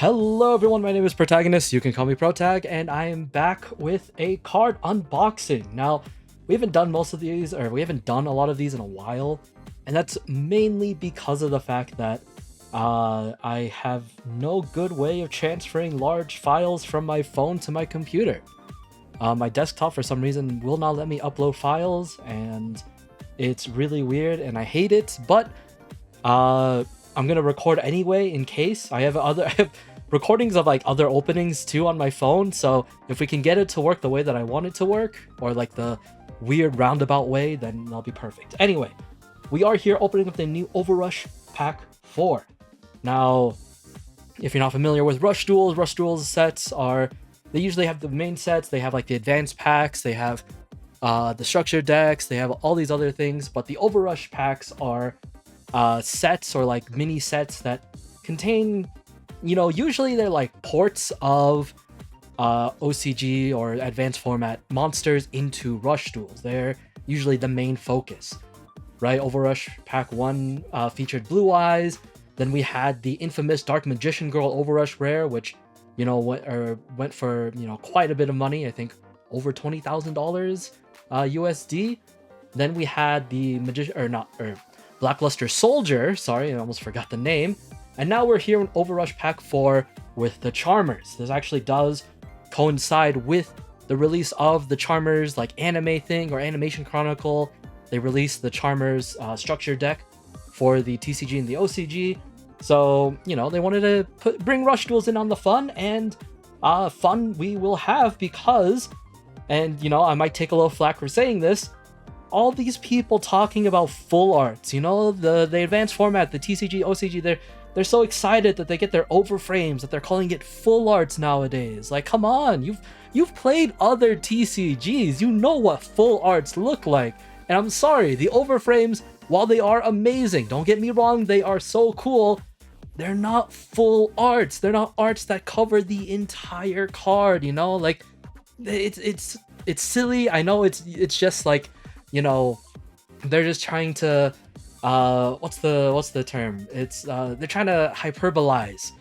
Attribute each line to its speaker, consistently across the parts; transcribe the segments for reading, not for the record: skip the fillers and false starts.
Speaker 1: Hello everyone, my name is Protagonist, you can call me Protag, and I am back with a card unboxing. Now, we haven't done most of these, or we haven't done a lot of these in a while, and that's mainly because of the fact that I have no good way of transferring large files from my phone to my computer. My desktop, for some reason, will not let me upload files, and it's really weird, and I hate it, but I'm gonna record anyway in case. I have recordings of like other openings too on my phone, so if we can get it to work the way that I want it to work, or like the weird roundabout way, then that'll be perfect. Anyway, we are here opening up the new Overrush Pack 4. Now, if you're not familiar with Rush Duels sets they usually have the main sets, they have like the advanced packs, they have the structure decks, they have all these other things, but the Overrush packs are sets or like mini sets that contain, usually they're like ports of OCG or advanced format monsters into Rush Duels. They're usually the main focus, right? Overrush Pack 1 featured Blue Eyes. Then we had the infamous Dark Magician Girl Overrush Rare, which, went for, quite a bit of money. I think over $20,000 USD. Then we had the Blackluster Soldier, sorry, I almost forgot the name. And now we're here in Overrush Pack 4 with the Charmers. This actually does coincide with the release of the Charmers like anime thing or Animation Chronicle. They released the Charmers structure deck for the TCG and the OCG. So, they wanted to bring Rush Duels in on the fun, and fun we will have because, and I might take a little flack for saying this, all these people talking about full arts, the advanced format, the TCG, OCG, they're so excited that they get their overframes, that they're calling it full arts nowadays. Like, come on, you've played other TCGs, you know what full arts look like. And I'm sorry, the overframes, while they are amazing, don't get me wrong, they are so cool, they're not full arts. They're not arts that cover the entire card, like it's silly. I know it's just like, they're just trying to what's the term? It's they're trying to hyperbolize,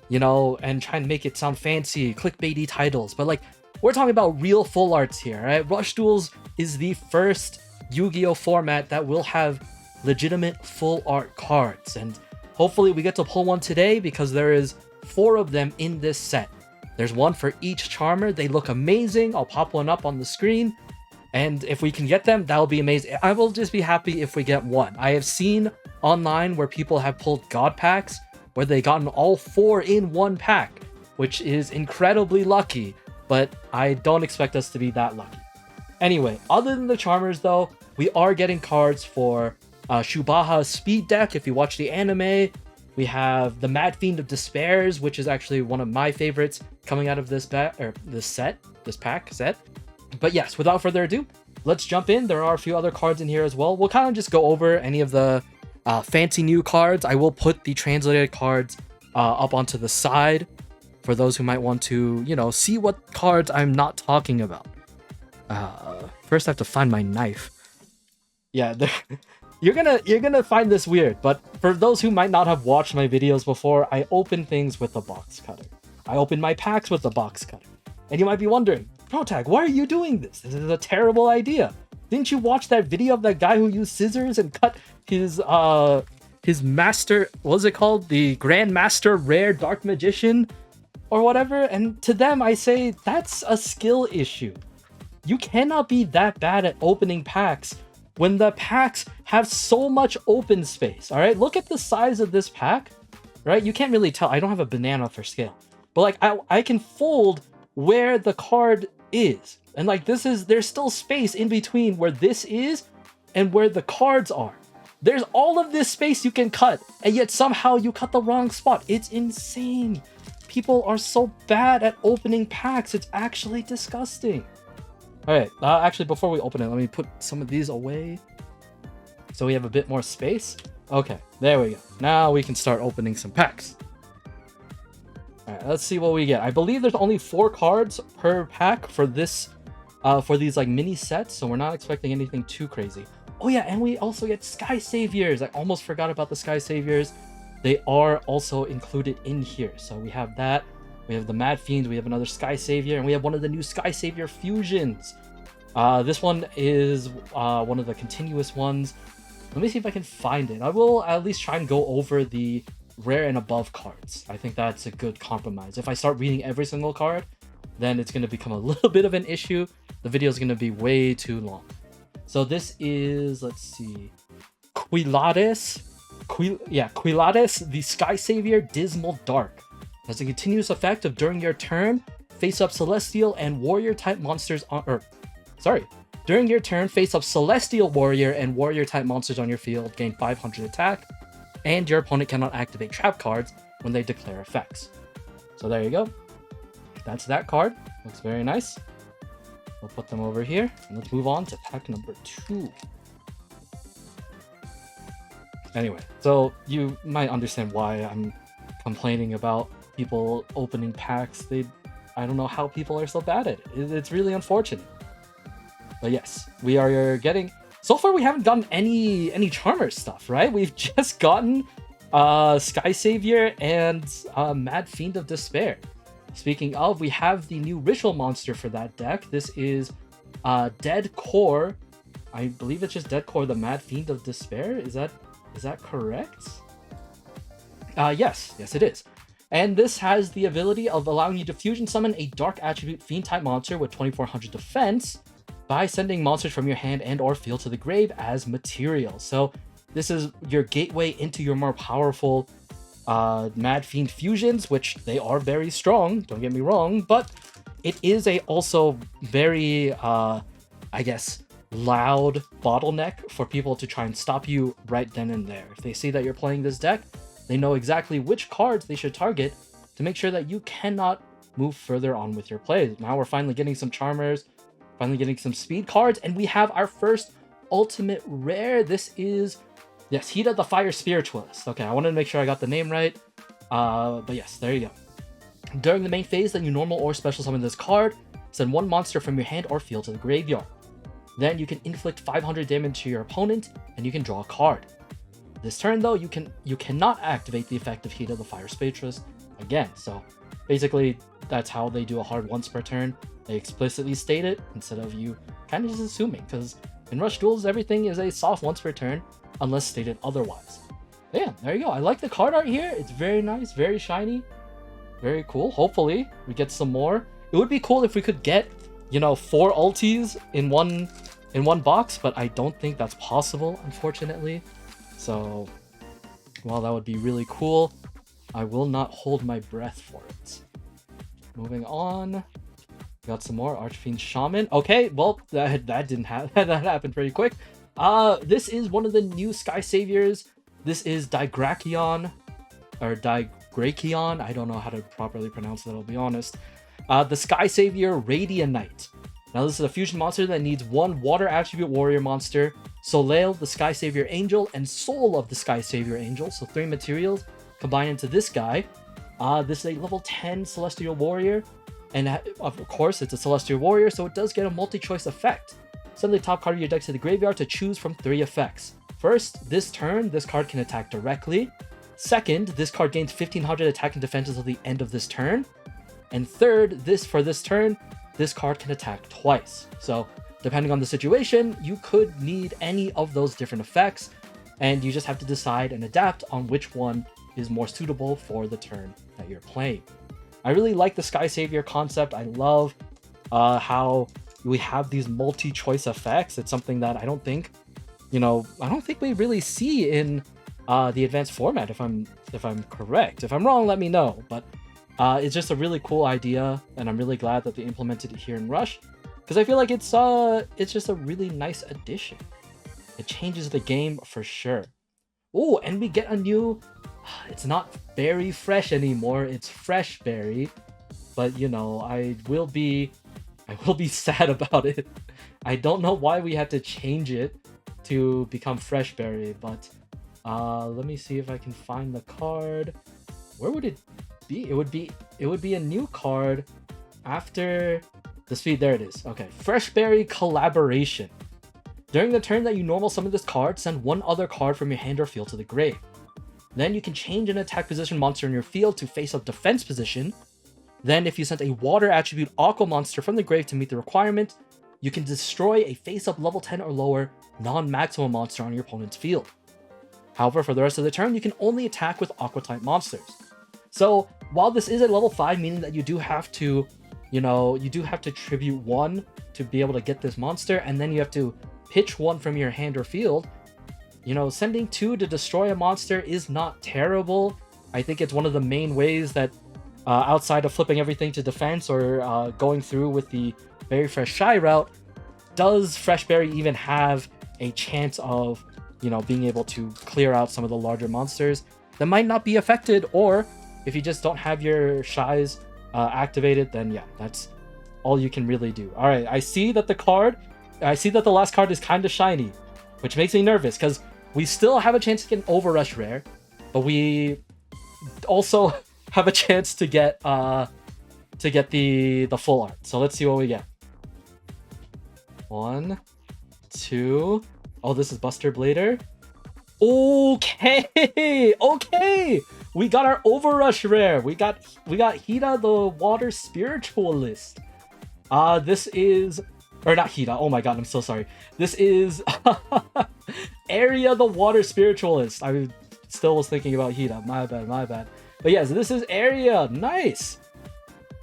Speaker 1: and trying to make it sound fancy, clickbaity titles. But like, we're talking about real full arts here, right? Rush Duels is the first Yu-Gi-Oh format that will have legitimate full art cards, and hopefully we get to pull one today because there is 4 of them in this set. There's one for each Charmer. They look amazing. I'll pop one up on the screen. And if we can get them, that'll be amazing. I will just be happy if we get one. I have seen online where people have pulled God packs where they gotten all 4 in one pack, which is incredibly lucky, but I don't expect us to be that lucky. Anyway, other than the Charmers though, we are getting cards for Shubaha's Speed deck. If you watch the anime, we have the Mad Fiend of Despairs, which is actually one of my favorites coming out of this pack set. But yes, without further ado, let's jump in. There are a few other cards in here as well. We'll kind of just go over any of the fancy new cards. I will put the translated cards up onto the side for those who might want to, see what cards I'm not talking about. First I have to find my knife. Yeah, you're gonna find this weird, but for those who might not have watched my videos before, I open things with a box cutter. I open my packs with a box cutter. And you might be wondering, Protag, why are you doing this? This is a terrible idea. Didn't you watch that video of that guy who used scissors and cut his master, what was it called? The Grandmaster Rare Dark Magician or whatever? And to them, I say, that's a skill issue. You cannot be that bad at opening packs when the packs have so much open space, all right? Look at the size of this pack, right? You can't really tell. I don't have a banana for scale, but like I can fold where the card is. And like there's still space in between where this is and where the cards are. There's all of this space you can cut, and yet somehow you cut the wrong spot. It's insane. People are so bad at opening packs. It's actually disgusting. All right, actually, before we open it, let me put some of these away so we have a bit more space. Okay, there we go. Now we can start opening some packs. All right, let's see what we get. I believe there's only 4 cards per pack for this, for these like mini sets, so we're not expecting anything too crazy. Oh yeah, and we also get Sky Saviors. I almost forgot about the Sky Saviors. they are also included in here. So we have that, we have the Mad Fiend, we have another Sky Savior, and we have one of the new Sky Savior fusions. This one is one of the continuous ones. Let me see if I can find it. I will at least try and go over the rare and above cards. I think that's a good compromise. If I start reading every single card, then it's going to become a little bit of an issue. The video is going to be way too long. So this is, let's see, Quilades, the Sky Savior Dismal Dark. As a continuous effect of during your turn, face up Celestial and Warrior type monsters on, during your turn, face up Celestial Warrior and Warrior type monsters on your field, gain 500 attack, and your opponent cannot activate trap cards when they declare effects. So there you go. That's that card. Looks very nice. We'll put them over here, and let's move on to pack number 2. Anyway, so you might understand why I'm complaining about people opening packs. I don't know how people are so bad at it. It's really unfortunate. But yes, we are getting... So far, we haven't gotten any Charmer stuff, right? We've just gotten Sky Savior and Mad Fiend of Despair. Speaking of, we have the new Ritual monster for that deck. This is Dead Core. I believe it's just Dead Core, the Mad Fiend of Despair. Is that correct? Yes, it is. And this has the ability of allowing you to fusion summon a Dark Attribute Fiend type monster with 2400 defense by sending monsters from your hand and or field to the grave as material. So this is your gateway into your more powerful Mad Fiend fusions, which they are very strong, don't get me wrong, but it is a also very, I guess, loud bottleneck for people to try and stop you right then and there. If they see that you're playing this deck, they know exactly which cards they should target to make sure that you cannot move further on with your play. Now we're finally getting some Charmers, finally getting some speed cards, and we have our first ultimate rare. This is, yes, Hida the Fire Spiritualist. Okay, I wanted to make sure I got the name right. But yes, there you go. During the main phase, then you normal or special summon this card, send one monster from your hand or field to the graveyard. Then you can inflict 500 damage to your opponent, and you can draw a card. This turn, though, you cannot activate the effect of Hida the Fire Spiritualist again. So basically, that's how they do a hard once per turn. They explicitly state it instead of you kind of just assuming, because in Rush Duels, everything is a soft once per turn unless stated otherwise. But yeah, there you go. I like the card art here. It's very nice, very shiny, very cool. Hopefully, we get some more. It would be cool if we could get, 4 ultis in one box, but I don't think that's possible, unfortunately. So, while that would be really cool, I will not hold my breath for it. Moving on. Got some more Archfiend Shaman. Okay, well, that didn't happen. That happened pretty quick. This is one of the new Sky Saviors. This is Digrakion, or Digrakion. I don't know how to properly pronounce that, I'll be honest. The Sky Savior Radianite. Now, this is a fusion monster that needs one Water Attribute Warrior monster, Soleil, the Sky Savior Angel, and Soul of the Sky Savior Angel. So 3 materials combined into this guy. This is a level 10 Celestial Warrior. And of course, it's a Celestial Warrior, so it does get a multi-choice effect. Send the top card of your deck to the graveyard to choose from 3 effects. First, this turn, this card can attack directly. Second, this card gains 1500 attack and defense until the end of this turn. And third, for this turn, this card can attack twice. So, depending on the situation, you could need any of those different effects, and you just have to decide and adapt on which one is more suitable for the turn that you're playing. I really like the Sky Savior concept. I love how we have these multi-choice effects. It's something that I don't think we really see in the advanced format. If I'm correct, if I'm wrong, let me know. But it's just a really cool idea, and I'm really glad that they implemented it here in Rush, because I feel like it's just a really nice addition. It changes the game for sure. Oh, and we get a new. It's not Berry Fresh anymore, it's Fresh Berry. But I will be sad about it. I don't know why we had to change it to become Fresh Berry, but let me see if I can find the card. Where would it be? It would be a new card after the speed. There it is. Okay, Fresh Berry Collaboration. During the turn that you normal summon this card, send one other card from your hand or field to the grave. Then you can change an attack position monster in your field to face up defense position. Then if you sent a water attribute Aqua monster from the grave to meet the requirement, you can destroy a face-up level 10 or lower non-maximum monster on your opponent's field. However, for the rest of the turn, you can only attack with Aqua-type monsters. So while this is at level 5, meaning that you do have to, tribute 1 to be able to get this monster, and then you have to pitch 1 from your hand or field, sending 2 to destroy a monster is not terrible. I think it's one of the main ways that, outside of flipping everything to defense or going through with the Berry Fresh Shy route, does Fresh Berry even have a chance of, being able to clear out some of the larger monsters that might not be affected, or if you just don't have your Shies activated, then yeah, that's all you can really do. All right, I see that the last card is kind of shiny, which makes me nervous because we still have a chance to get an Overrush rare, but we also have a chance to get the full art. So let's see what we get. 1, 2. Oh, this is Buster Blader. Okay. We got our Overrush rare. We got Hida the Water Spiritualist. This is, or not Hida. Oh my god, I'm so sorry. This is Area the Water Spiritualist. I still was thinking about Hida. My bad. But yes, this is Area. Nice.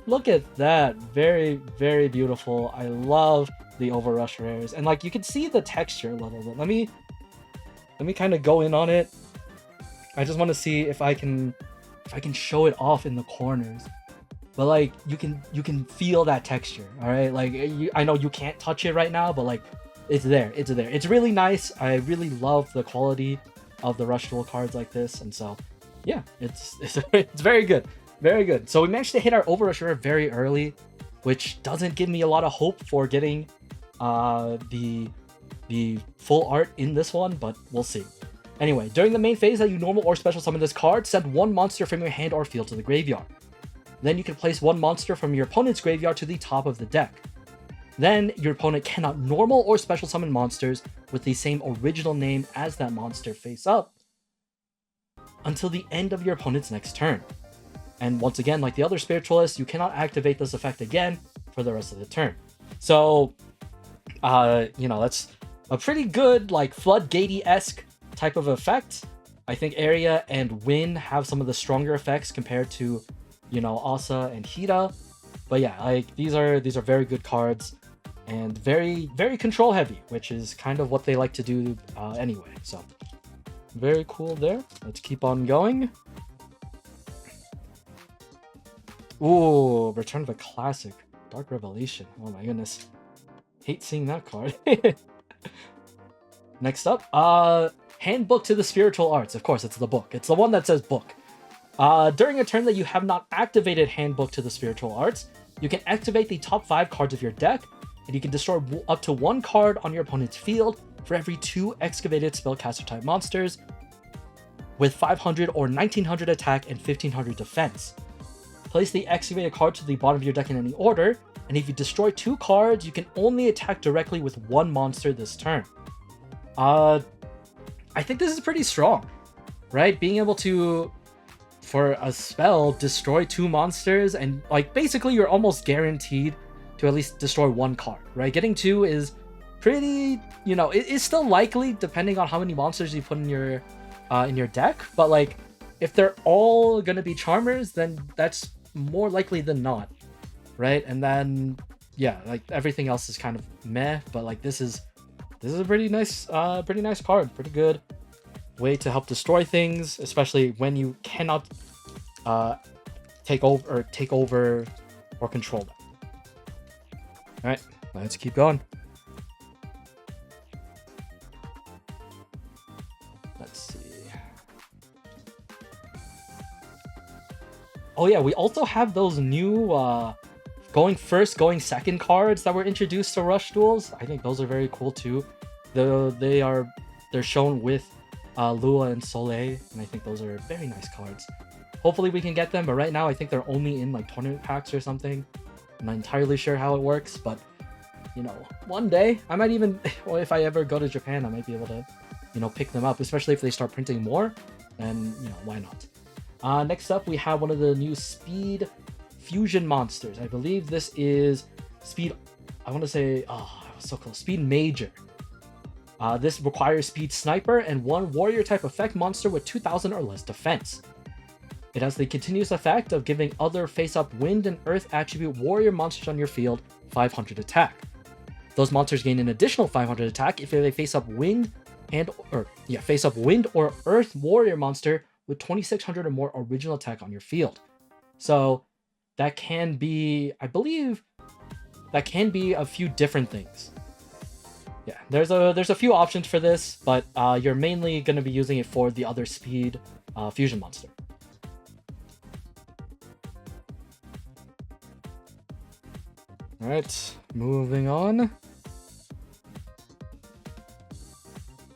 Speaker 1: Look at that. Very, very beautiful. I love the Overrush rares, and like you can see the texture a little bit. Let me kind of go in on it. I just want to see if I can show it off in the corners, but like you can feel that texture. All right, like I know you can't touch it right now, but like it's there. It's really nice. I really love the quality of the Rush Duel cards like this, and so yeah, it's very good. Very good. So we managed to hit our Overrush rare very early, which doesn't give me a lot of hope for getting the full art in this one, but we'll see. Anyway, during the main phase that you normal or special summon this card, send 1 monster from your hand or field to the graveyard. Then you can place 1 monster from your opponent's graveyard to the top of the deck. Then your opponent cannot normal or special summon monsters with the same original name as that monster face up until the end of your opponent's next turn. And once again, like the other Spiritualists, you cannot activate this effect again for the rest of the turn. So, that's a pretty good, like, Floodgatey-esque type of effect. I think Area and Win have some of the stronger effects compared to, Asa and Hida. But yeah, like, these are very good cards and very, very control heavy, which is kind of what they like to do anyway. So, very cool there. Let's keep on going. Ooh, Return of a Classic. Dark Revelation. Oh my goodness. Hate seeing that card. Next up, Handbook to the Spiritual Arts. Of course, it's the book. It's the one that says book. During a turn that you have not activated Handbook to the Spiritual Arts, you can activate the top 5 cards of your deck, and you can destroy up to 1 card on your opponent's field for every 2 excavated spellcaster-type monsters with 500 or 1900 attack and 1500 defense. Place the excavated card to the bottom of your deck in any order, and if you destroy 2 cards, you can only attack directly with 1 monster this turn. I think this is pretty strong, right? Being able to, for a spell, destroy 2 monsters, and like basically you're almost guaranteed to at least destroy 1 card, right? Getting 2 is pretty, it is still likely depending on how many monsters you put in your deck, but like if they're all gonna be Charmers, then that's more likely than not, right? And then yeah, like everything else is kind of meh, but like this is a pretty nice card. Pretty good way to help destroy things, especially when you cannot take over or control them. All right, let's keep going. Let's see. Oh yeah, we also have those new going first, going second cards that were introduced to Rush Duels. I think those are very cool too. They're shown with Lua and Soleil, and I think those are very nice cards. Hopefully we can get them, but right now I think they're only in like tournament packs or something. I'm not entirely sure how it works, but one day I might even, well, if I ever go to Japan, I might be able to, pick them up, especially if they start printing more. then why not? Next up, we have one of the new speed fusion monsters. I believe this is speed. I want to say, oh, I was so close. Speed Major. This requires speed sniper and one warrior type effect monster with 2,000 or less defense. It has the continuous effect of giving other face-up wind and earth attribute warrior monsters on your field 500 attack. Those monsters gain an additional 500 attack if they face up wind or earth warrior monster with 2,600 or more original attack on your field. So that can be, I believe, a few different things. Yeah, there's a few options for this, but you're mainly going to be using it for the other speed fusion monster. All right, moving on.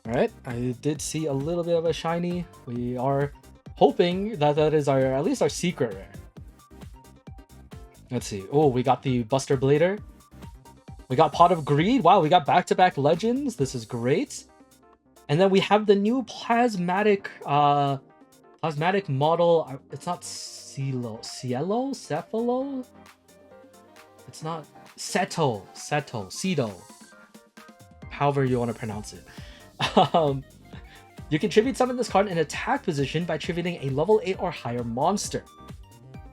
Speaker 1: All right, I did see a little bit of a shiny. We are hoping that is at least our secret rare. Let's see. Oh, we got the Buster Blader. We got Pot of Greed. Wow, we got back-to-back legends. This is great. And then we have the new plasmatic model. It's not Cephalo? It's not Ceto. However you want to pronounce it. You can tribute summon this card in attack position by tributing a level 8 or higher monster.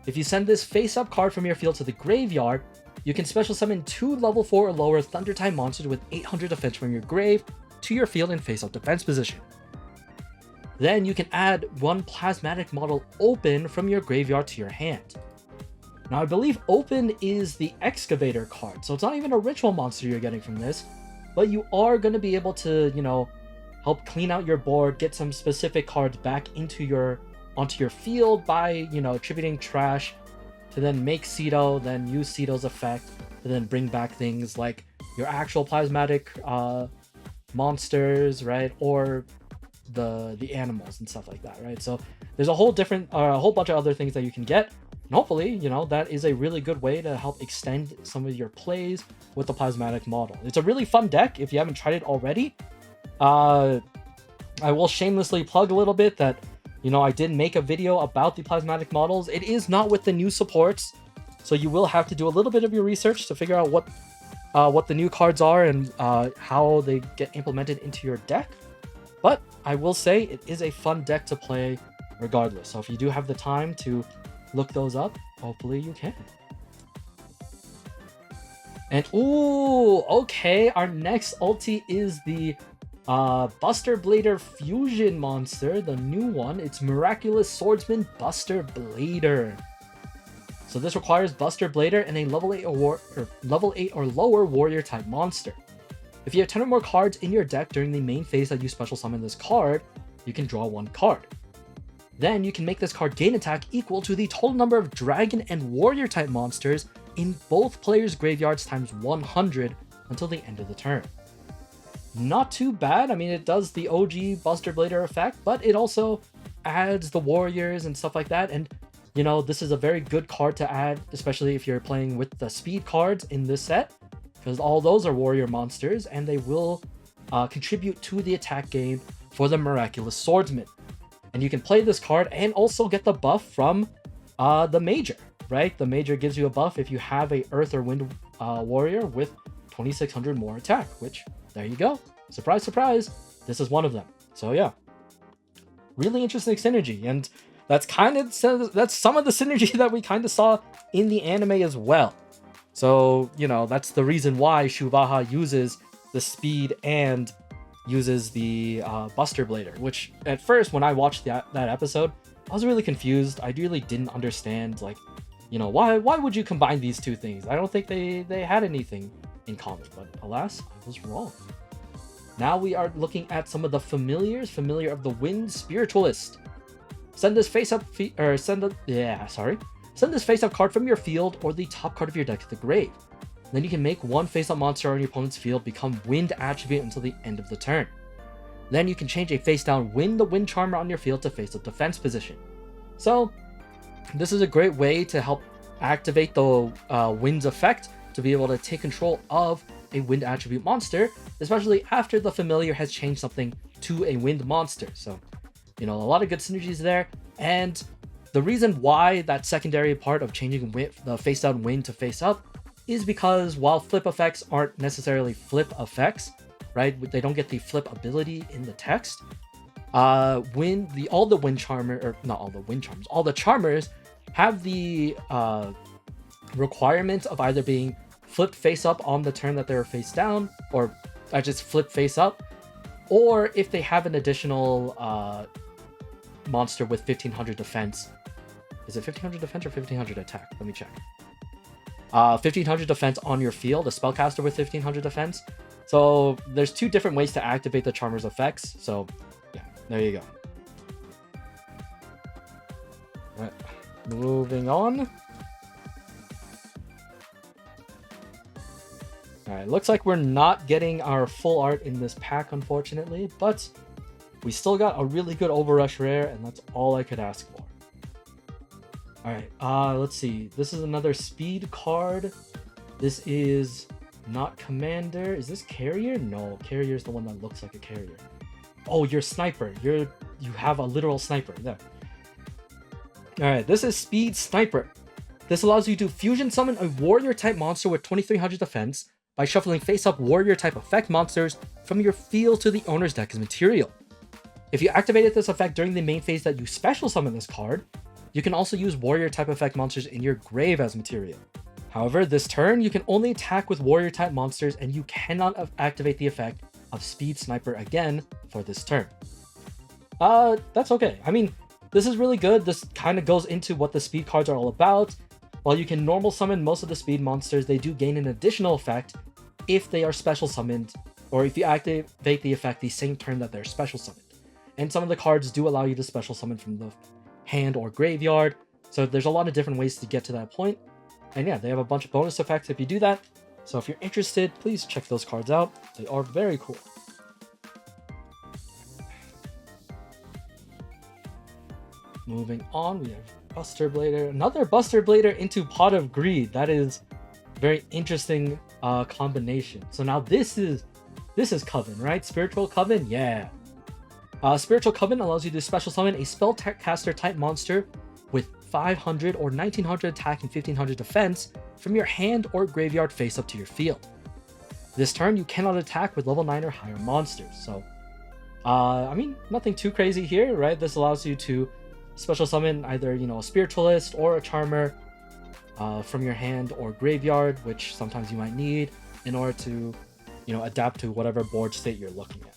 Speaker 1: If you send this face-up card from your field to the graveyard, you can special summon 2 level 4 or lower Thunder type monsters with 800 defense from your grave to your field in face-up defense position. Then you can add one plasmatic model Open from your graveyard to your hand. Now I believe Open is the Excavator card, so it's not even a ritual monster you're getting from this, but you are going to be able to, help clean out your board, get some specific cards back onto your field by, attributing trash to then make Ceto, then use Ceto's effect to then bring back things like your actual plasmatic monsters, right? Or the animals and stuff like that, right? So there's a whole bunch of other things that you can get. And hopefully, that is a really good way to help extend some of your plays with the plasmatic model. It's a really fun deck if you haven't tried it already. I will shamelessly plug a little bit that, I did make a video about the plasmatic models. It is not with the new supports, so you will have to do a little bit of your research to figure out what the new cards are and how they get implemented into your deck. But I will say it is a fun deck to play regardless. So if you do have the time to look those up, hopefully you can. And okay, our next ulti is the Buster Blader Fusion monster, the new one. It's Miraculous Swordsman Buster Blader. So this requires Buster Blader and a level 8 or lower warrior type monster. If you have 10 or more cards in your deck during the main phase that you special summon this card, you can draw one card. Then you can make this card gain attack equal to the total number of dragon and warrior type monsters in both players' graveyards times 100 until the end of the turn. Not too bad. I mean, it does the OG Buster Blader effect, but it also adds the warriors and stuff like that. And, this is a very good card to add, especially if you're playing with the speed cards in this set, because all those are warrior monsters, and they will contribute to the attack game for the Miraculous Swordsman. And you can play this card and also get the buff from the Major, right? The Major gives you a buff if you have a Earth or Wind warrior with 2,600 more attack, which, there you go. Surprise, surprise. This is one of them. So yeah, really interesting synergy. And that's some of the synergy that we kind of saw in the anime as well. So, that's the reason why Shubaha uses the speed and uses the Buster Blader, which at first when I watched that episode, I was really confused. I really didn't understand, why would you combine these two things? I don't think they had anything in common, but alas, I was wrong. Now we are looking at some of the familiars. Familiar of the Wind Spiritualist. Send this face-up card from your field or the top card of your deck to the grave. Then you can make one face-up monster on your opponent's field become Wind attribute until the end of the turn. Then you can change a face-down the Wind Charmer on your field to face-up defense position. So this is a great way to help activate the Wind's effect to be able to take control of a Wind attribute monster, especially after the familiar has changed something to a Wind monster. So a lot of good synergies there. And the reason why that secondary part of changing the face down win to face up is because while flip effects aren't necessarily flip effects, right? They don't get the flip ability in the text. All the charmers have the requirement of either being flipped face up on the turn that they're face down, or just flip face up, or if they have an additional monster with 1500 defense. Is it 1500 defense or 1500 attack? Let me check. 1500 defense on your field, a spellcaster with 1500 defense. So there's two different ways to activate the charmer's effects. So yeah, there you go. All right, moving on. Alright, looks like we're not getting our full art in this pack, unfortunately, but we still got a really good Overrush rare, and that's all I could ask for. Alright, let's see. This is another speed card. This is not Commander. Is this Carrier? No, Carrier is the one that looks like a Carrier. Oh, you're Sniper. You have a literal Sniper. There. Alright, this is Speed Sniper. This allows you to fusion summon a warrior type monster with 2300 defense by shuffling face-up warrior-type effect monsters from your field to the owner's deck as material. If you activated this effect during the main phase that you special summon this card, you can also use warrior-type effect monsters in your grave as material. However, this turn, you can only attack with warrior-type monsters, and you cannot activate the effect of Speed Sniper again for this turn. That's okay. I mean, this is really good. This kind of goes into what the speed cards are all about. While you can normal summon most of the speed monsters, they do gain an additional effect if they are special summoned, or if you activate the effect the same turn that they're special summoned. And some of the cards do allow you to special summon from the hand or graveyard, so there's a lot of different ways to get to that point. And yeah, they have a bunch of bonus effects if you do that. So if you're interested, please check those cards out. They are very cool. Moving on, we have Buster Blader, another Buster Blader into Pot of Greed. That is very interesting combination. So now this is Coven, right? Spiritual Coven, yeah. Spiritual Coven allows you to special summon a spellcaster type monster with 500 or 1900 attack and 1500 defense from your hand or graveyard face up to your field. This turn, you cannot attack with level 9 or higher monsters. So, I mean, nothing too crazy here, right? This allows you to special summon either, a Spiritualist or a Charmer from your hand or graveyard, which sometimes you might need in order to, adapt to whatever board state you're looking at.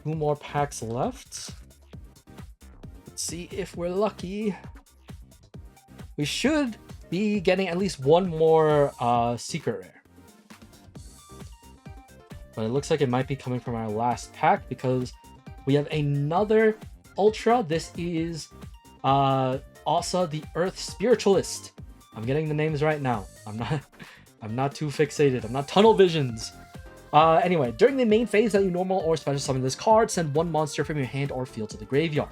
Speaker 1: 2 more packs left. Let's see if we're lucky. We should be getting at least one more secret rare. But it looks like it might be coming from our last pack because we have another Ultra. This is Asa the Earth Spiritualist. I'm getting the names right now. I'm not too fixated. I'm not tunnel visions. Anyway, during the main phase that you normal or special summon this card, send 1 monster from your hand or field to the graveyard.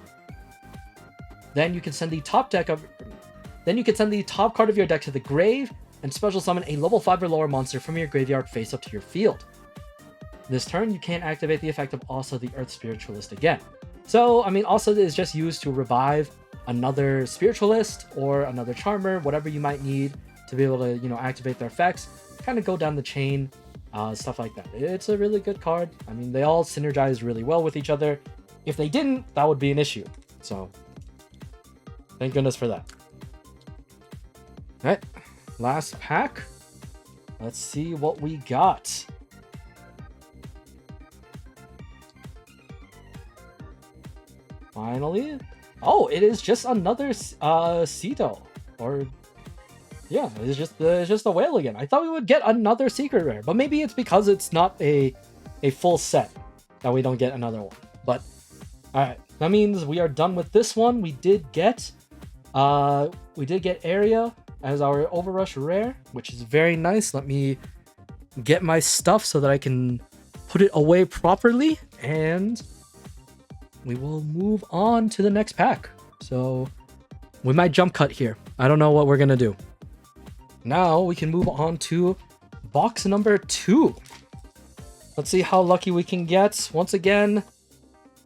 Speaker 1: Then you can send the top card of your deck to the grave and special summon a level 5 or lower monster from your graveyard face up to your field. This turn, you can't activate the effect of Asa the Earth Spiritualist again. So, I mean, Asa is just used to revive another Spiritualist or another Charmer, whatever you might need to be able to, activate their effects, kind of go down the chain, stuff like that. It's a really good card. I mean, they all synergize really well with each other. If they didn't, that would be an issue. So, thank goodness for that. Alright, last pack. Let's see what we got. Finally. Oh, it is just another Ceto. Or, yeah, it's just a whale again. I thought we would get another secret rare, but maybe it's because it's not a full set that we don't get another one. But, alright, that means we are done with this one. We did get Area as our Overrush rare, which is very nice. Let me get my stuff so that I can put it away properly, and we will move on to the next pack. So we might jump cut here. I don't know what we're gonna do. Now we can move on to box number 2. Let's see how lucky we can get. Once again,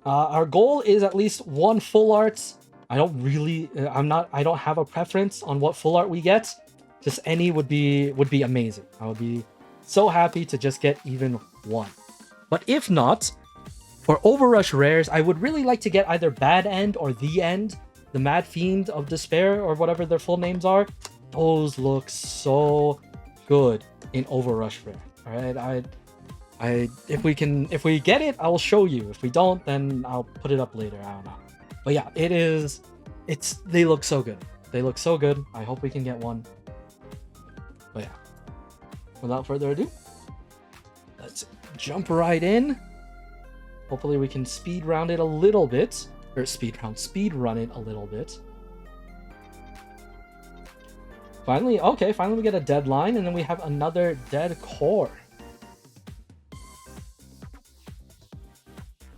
Speaker 1: Our goal is at least one full art. I don't have a preference on what full art we get. Just any would be amazing. I would be so happy to just get even one. But if not, for Overrush rares, I would really like to get either Bad End or The End, the Mad Fiend of Despair, or whatever their full names are. Those look so good in Overrush rare. All right, if we get it, I'll show you. If we don't, then I'll put it up later. I don't know. But yeah, they look so good. They look so good. I hope we can get one. But yeah, without further ado, let's jump right in. Hopefully we can speed run it a little bit. Or speed run it a little bit. Finally we get a deadline, and then we have another dead core.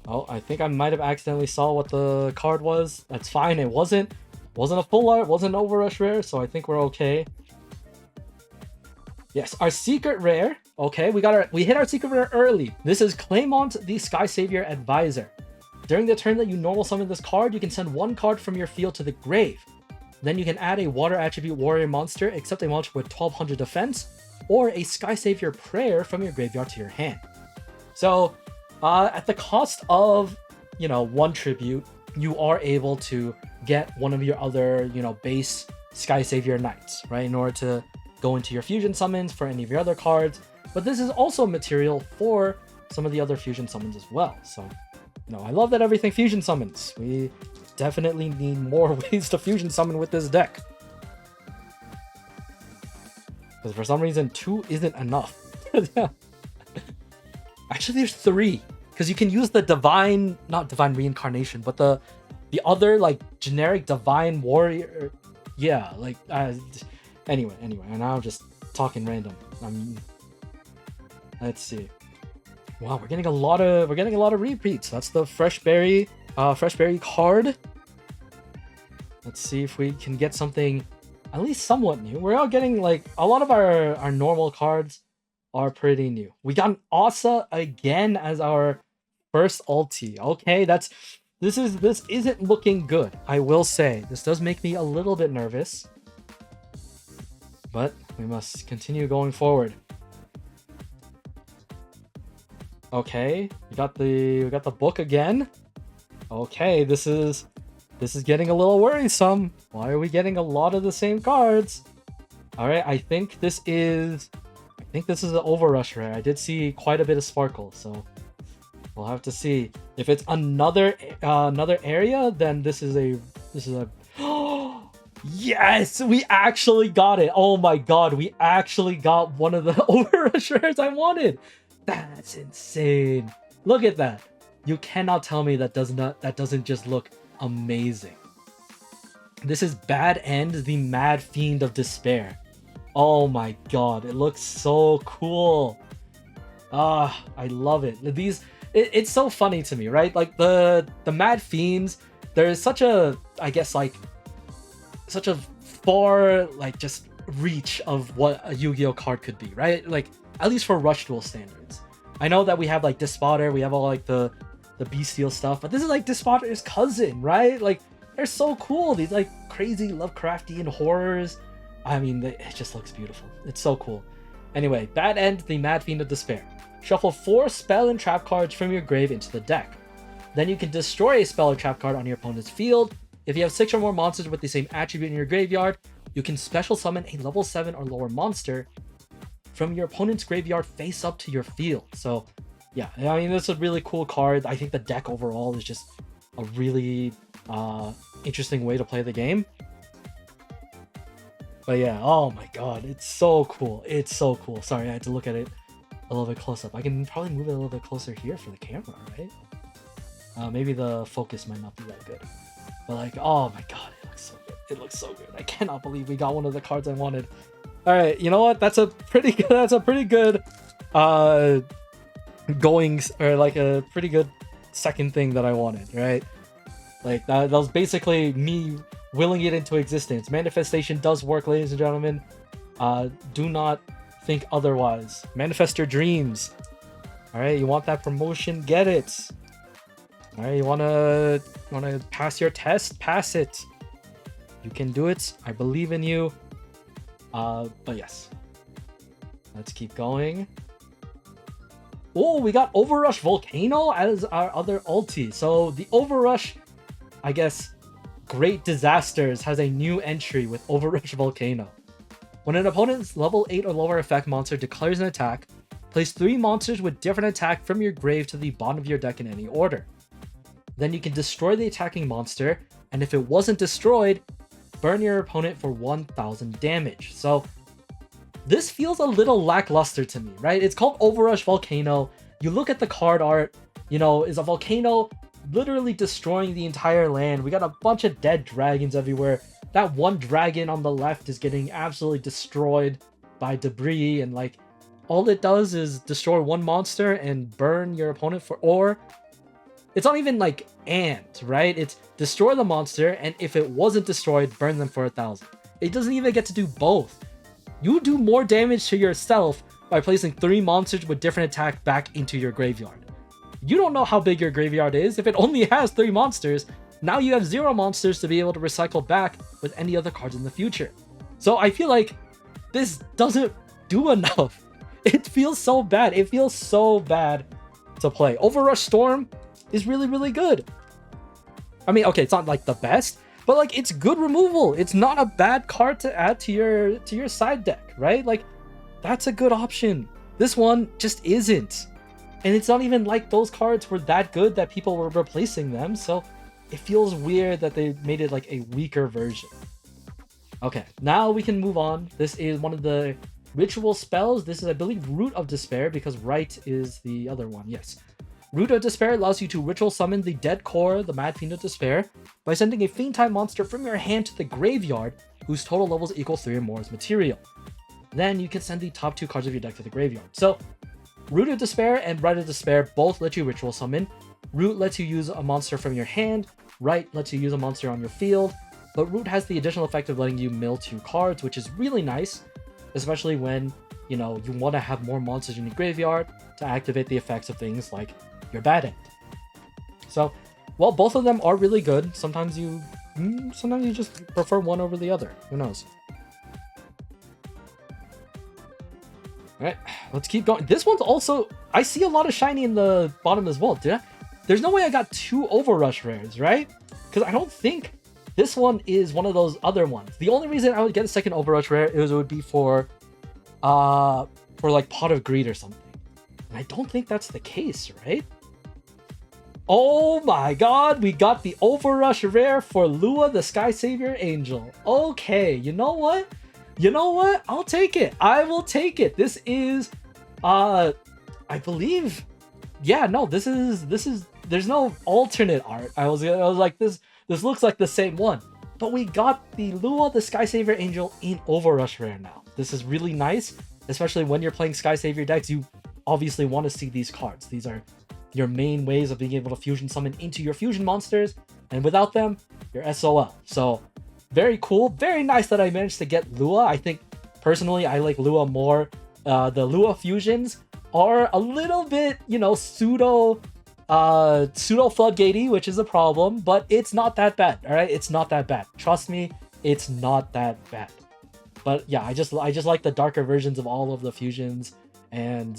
Speaker 1: Oh, I think I might have accidentally saw what the card was. That's fine. It wasn't a full art, wasn't an Overrush rare, so I think we're okay. Yes, our secret rare. Okay, we hit our secret rare early. This is Claymont the Sky Savior Advisor. During the turn that you normal summon this card, you can send one card from your field to the grave. Then you can add a water attribute warrior monster, except a monster with 1200 defense, or a Sky Savior prayer from your graveyard to your hand. So, at the cost of, one tribute, you are able to get one of your other, base Sky Savior Knights, right? In order to go into your fusion summons for any of your other cards. But this is also material for some of the other fusion summons as well. So, I love that everything fusion summons. We definitely need more ways to fusion summon with this deck. Because for some reason, 2 isn't enough. Actually, there's 3. Because you can use the not divine reincarnation, but the other, generic divine warrior. Yeah, anyway, and now I'm just talking random. Let's see. Wow, we're getting a lot of repeats. That's the fresh berry card. Let's see if we can get something at least somewhat new. We're all getting a lot of our normal cards are pretty new. We got an Asa again as our first ulti. Okay, this isn't looking good. I will say this does make me a little bit nervous, but we must continue going forward. Okay, we got the book again. Okay, this is getting a little worrisome. Why are we getting a lot of the same cards? All right, I think this is an Overrush rare. I did see quite a bit of sparkle, so we'll have to see if it's another area. Then this is a yes, we actually got it. Oh my god, we actually got one of the Overrush rares I wanted. That's insane. Look at that. You cannot tell me that doesn't just look amazing. This is Bad End, the Mad Fiend of Despair. Oh my god, it looks so cool. I love it. It's so funny to me, right? The Mad Fiends, there is such a, I guess, such a far, just reach of what a Yu-Gi-Oh card could be, right? At least for Rush Duel standards. I know that we have Despotter, we have all the bestial stuff, but this is Despotter's cousin, right? They're so cool. These crazy Lovecraftian horrors. I mean, it just looks beautiful. It's so cool. Anyway, Bad End, the Mad Fiend of Despair. Shuffle 4 spell and trap cards from your grave into the deck. Then you can destroy a spell or trap card on your opponent's field. If you have 6 or more monsters with the same attribute in your graveyard, you can special summon a level 7 or lower monster from your opponent's graveyard face up to your field. So yeah, I mean, this is a really cool card. I think the deck overall is just a really interesting way to play the game. But yeah, oh my god, it's so cool. It's so cool. Sorry, I had to look at it a little bit close up. I can probably move it a little bit closer here for the camera, right? Maybe the focus might not be that good. But oh my god, it looks so good. It looks so good. I cannot believe we got one of the cards I wanted. All right, you know what? That's a pretty good goings, or a pretty good second thing that I wanted, right? That was basically me willing it into existence. Manifestation does work, ladies and gentlemen. Do not think otherwise. Manifest your dreams. All right, you want that promotion? Get it. All right, you wanna pass your test? Pass it. You can do it. I believe in you. But yes. Let's keep going. Oh, we got Overrush Volcano as our other ulti. So the Overrush, I guess, Great Disasters has a new entry with Overrush Volcano. When an opponent's level 8 or lower effect monster declares an attack, place 3 monsters with different attack from your grave to the bottom of your deck in any order. Then you can destroy the attacking monster, and if it wasn't destroyed, burn your opponent for 1000 damage. So this feels a little lackluster to me, right? It's called Overrush Volcano. You look at the card art, is a volcano literally destroying the entire land. We got a bunch of dead dragons everywhere. That one dragon on the left is getting absolutely destroyed by debris, and like all it does is destroy one monster and burn your opponent for, or it's not even like right? It's destroy the monster, and if it wasn't destroyed, burn them for 1000. It doesn't even get to do both. You do more damage to yourself by placing 3 monsters with different attack back into your graveyard. You don't know how big your graveyard is. If it only has 3 monsters, now you have 0 monsters to be able to recycle back with any other cards in the future. So I feel like this doesn't do enough. It feels so bad. It feels so bad to play. Overrush Storm is really, really good. I mean, okay, it's not like the best, but like it's good removal. It's not a bad card to add to your side deck, right? Like that's a good option. This one just isn't. And it's not even like those cards were that good that people were replacing them, so it feels weird that they made it like a weaker version. Okay, now we can move on. This is one of the ritual spells. This is, I believe, Root of Despair, because Right is the other one. Yes. Root of Despair allows you to ritual summon the dead core, the Mad Fiend of Despair, by sending a Fiend-type monster from your hand to the graveyard, whose total levels equal 3 or more as material. Then you can send the top 2 cards of your deck to the graveyard. So, Root of Despair and Right of Despair both let you ritual summon. Root lets you use a monster from your hand. Right lets you use a monster on your field. But Root has the additional effect of letting you mill 2 cards, which is really nice, especially when, you want to have more monsters in your graveyard to activate the effects of things like your bad end. So, while both of them are really good, sometimes you just prefer one over the other. Who knows? Alright, let's keep going. This one's also, I see a lot of shiny in the bottom as well. There's no way I got 2 Overrush rares, right? Because I don't think this one is one of those other ones. The only reason I would get a second Overrush rare is it would be for like Pot of Greed or something. And I don't think that's the case, right? Oh my god, we got the Overrush rare for Lua, the Sky Savior Angel. Okay, you know what? I'll take it. I will take it. This is, I believe, yeah, no, this is, there's no alternate art. I was like, this looks like the same one. But we got the Lua, the Sky Savior Angel in Overrush rare now. This is really nice, especially when you're playing Sky Savior decks. You obviously want to see these cards. These are your main ways of being able to fusion summon into your fusion monsters, and without them, you're SOL. So, very cool. Very nice that I managed to get Lua. I think, personally, I like Lua more. The Lua fusions are a little bit, pseudo floodgatey, which is a problem, but it's not that bad, all right? It's not that bad. Trust me, it's not that bad. But yeah, I just like the darker versions of all of the fusions, and,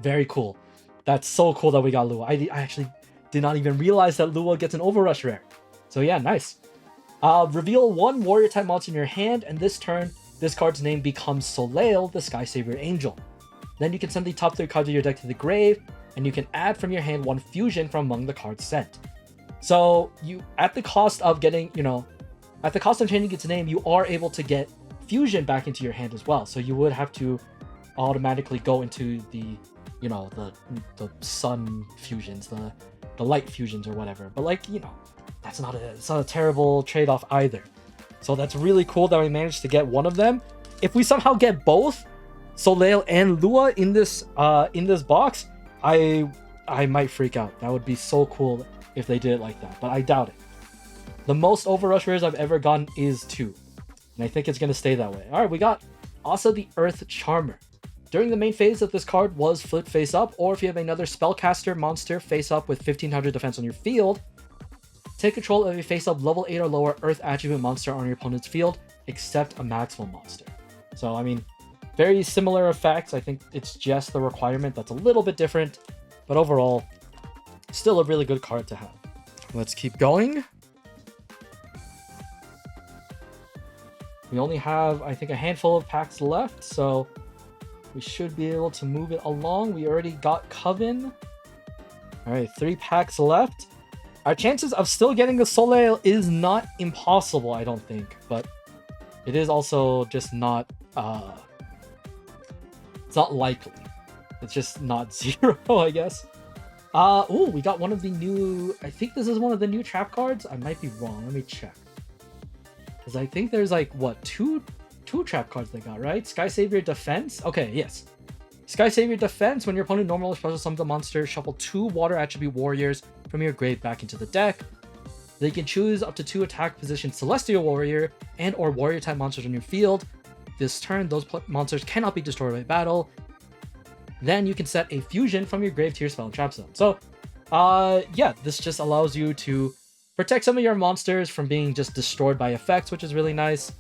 Speaker 1: very cool. That's so cool that we got Lua. I actually did not even realize that Lua gets an Overrush rare. So yeah, nice. Reveal 1 warrior type monster in your hand, and this turn, this card's name becomes Soleil, the Sky Savior Angel. Then you can send the top 3 cards of your deck to the grave, and you can add from your hand 1 fusion from among the cards sent. So you, at the cost of getting, at the cost of changing its name, you are able to get fusion back into your hand as well. So you would have to automatically go into the, the sun fusions, the light fusions or whatever. But like, it's not a terrible trade-off either. So that's really cool that we managed to get one of them. If we somehow get both Soleil and Lua in this box, I might freak out. That would be so cool if they did it like that, but I doubt it. The most Overrush rares I've ever gotten is 2, and I think it's gonna stay that way. All right, we got also the Earth Charmer. During the main phase, if this card was flipped face up, or if you have another spellcaster monster face up with 1500 defense on your field, take control of a face up level 8 or lower earth attribute monster on your opponent's field, except a maximum monster. So, I mean, very similar effects. I think it's just the requirement that's a little bit different, but overall, still a really good card to have. Let's keep going. We only have, I think, a handful of packs left, so we should be able to move it along. We already got Coven. All right, 3 packs left. Our chances of still getting the Soleil is not impossible, I don't think, but it is also just not, it's not likely. It's just not 0, I guess. Oh, we got one of the new, I think this is one of the new trap cards. I might be wrong. Let me check. Because I think there's like, what, two trap cards they got, right? Sky Savior Defense. Okay, yes. Sky Savior Defense. When your opponent normal or special summons a monster, shuffle 2 water attribute warriors from your grave back into the deck. They can choose up to 2 attack position Celestial Warrior and or warrior type monsters on your field. This turn, those monsters cannot be destroyed by battle. Then you can set a fusion from your grave to your spell and trap zone. So, yeah, this just allows you to protect some of your monsters from being just destroyed by effects, which is really nice.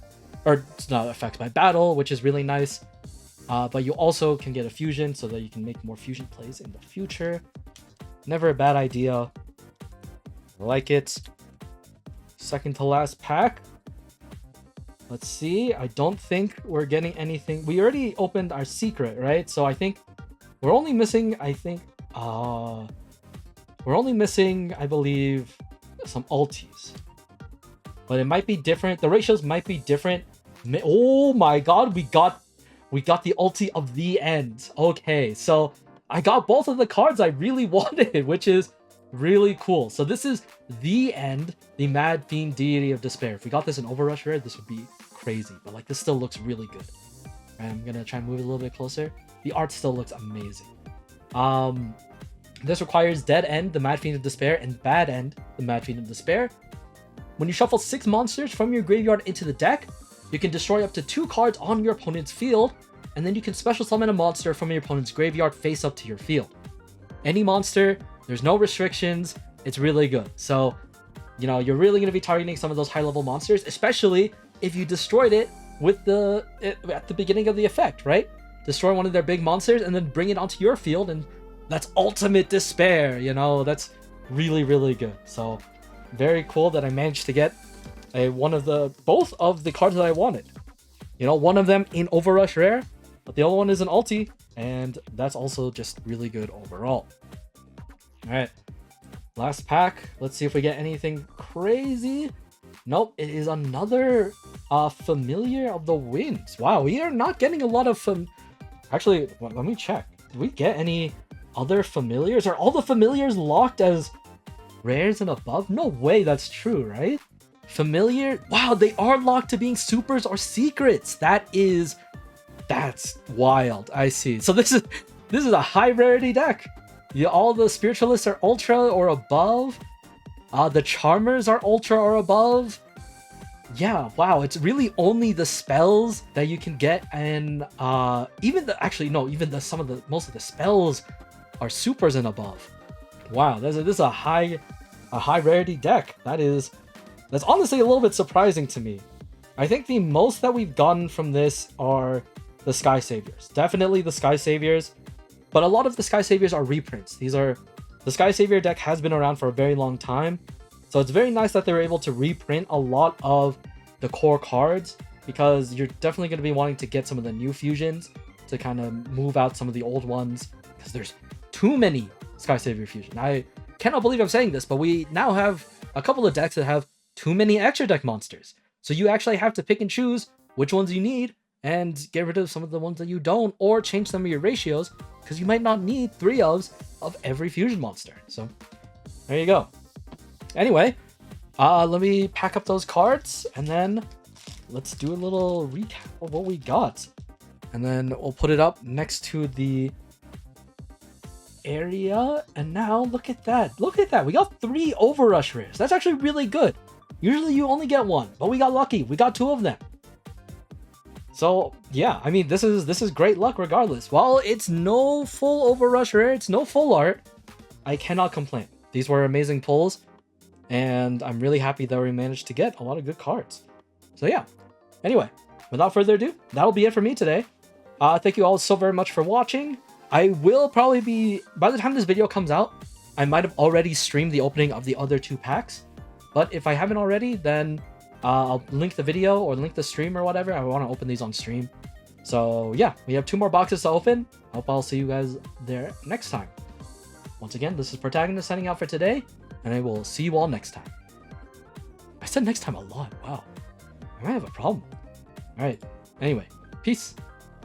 Speaker 1: Or not effects, by battle, which is really nice. But you also can get a fusion so that you can make more fusion plays in the future. Never a bad idea. I like it. Second to last pack. Let's see. I don't think we're getting anything. We already opened our secret, right? So I think we're only missing, I believe, some ultis. But it might be different. The ratios might be different. Oh my god, we got the ulti of the end. Okay, so I got both of the cards I really wanted, which is really cool. So this is the end, the Mad Fiend Deity of Despair. If we got this in Overrush Rare, this would be crazy. But like, this still looks really good. I'm gonna try and move it a little bit closer. The art still looks amazing. This requires Dead End, the Mad Fiend of Despair, and Bad End, the Mad Fiend of Despair. When you shuffle 6 monsters from your graveyard into the deck, you can destroy up to 2 cards on your opponent's field, and then you can special summon a monster from your opponent's graveyard face up to your field. Any monster, there's no restrictions, it's really good. So, you know, you're really going to be targeting some of those high-level monsters, especially if you destroyed it with at the beginning of the effect, right? Destroy one of their big monsters and then bring it onto your field, and that's ultimate despair, you know? That's really, really good. So, very cool that I managed to get both of the cards that I wanted. You know, one of them in Overrush Rare, but the other one is an ulti, and that's also just really good overall. Alright, last pack. Let's see if we get anything crazy. Nope, it is another Familiar of the Winds. Wow, we are not getting a lot of Actually, let me check. Do we get any other familiars? Are all the familiars locked as rares and above? No way that's true, right? Familiar? Wow, they are locked to being supers or secrets. That's wild. I see. So this is a high rarity deck. Yeah, all the spiritualists are ultra or above. The charmers are ultra or above. Yeah, wow, it's really only the spells that you can get, and most of the spells are supers and above. Wow, this is a high rarity deck. That's honestly a little bit surprising to me. I think the most that we've gotten from this are the Sky Saviors. Definitely the Sky Saviors, but a lot of the Sky Saviors are reprints. The Sky Savior deck has been around for a very long time, so it's very nice that they were able to reprint a lot of the core cards, because you're definitely going to be wanting to get some of the new fusions to kind of move out some of the old ones, because there's too many Sky Savior fusion. I cannot believe I'm saying this, but we now have a couple of decks that have too many extra deck monsters. So you actually have to pick and choose which ones you need and get rid of some of the ones that you don't, or change some of your ratios, because you might not need 3 of every fusion monster. So there you go. Anyway, let me pack up those cards, and then let's do a little recap of what we got. And then we'll put it up next to the area. And now look at that. Look at that. We got 3 Overrush rares. That's actually really good. Usually you only get 1, but we got lucky. We got 2 of them. So yeah, I mean, this is great luck regardless. While it's no full overrush rare, it's no full art, I cannot complain. These were amazing pulls, and I'm really happy that we managed to get a lot of good cards. So yeah. Anyway, without further ado, that'll be it for me today. Thank you all so very much for watching. I will probably be, by the time this video comes out, I might have already streamed the opening of the other 2 packs. But if I haven't already, then I'll link the video or link the stream or whatever. I want to open these on stream. So yeah, we have 2 more boxes to open. Hope I'll see you guys there next time. Once again, this is Protagonist signing out for today, and I will see you all next time. I said next time a lot. Wow. I might have a problem. Alright. Anyway, peace.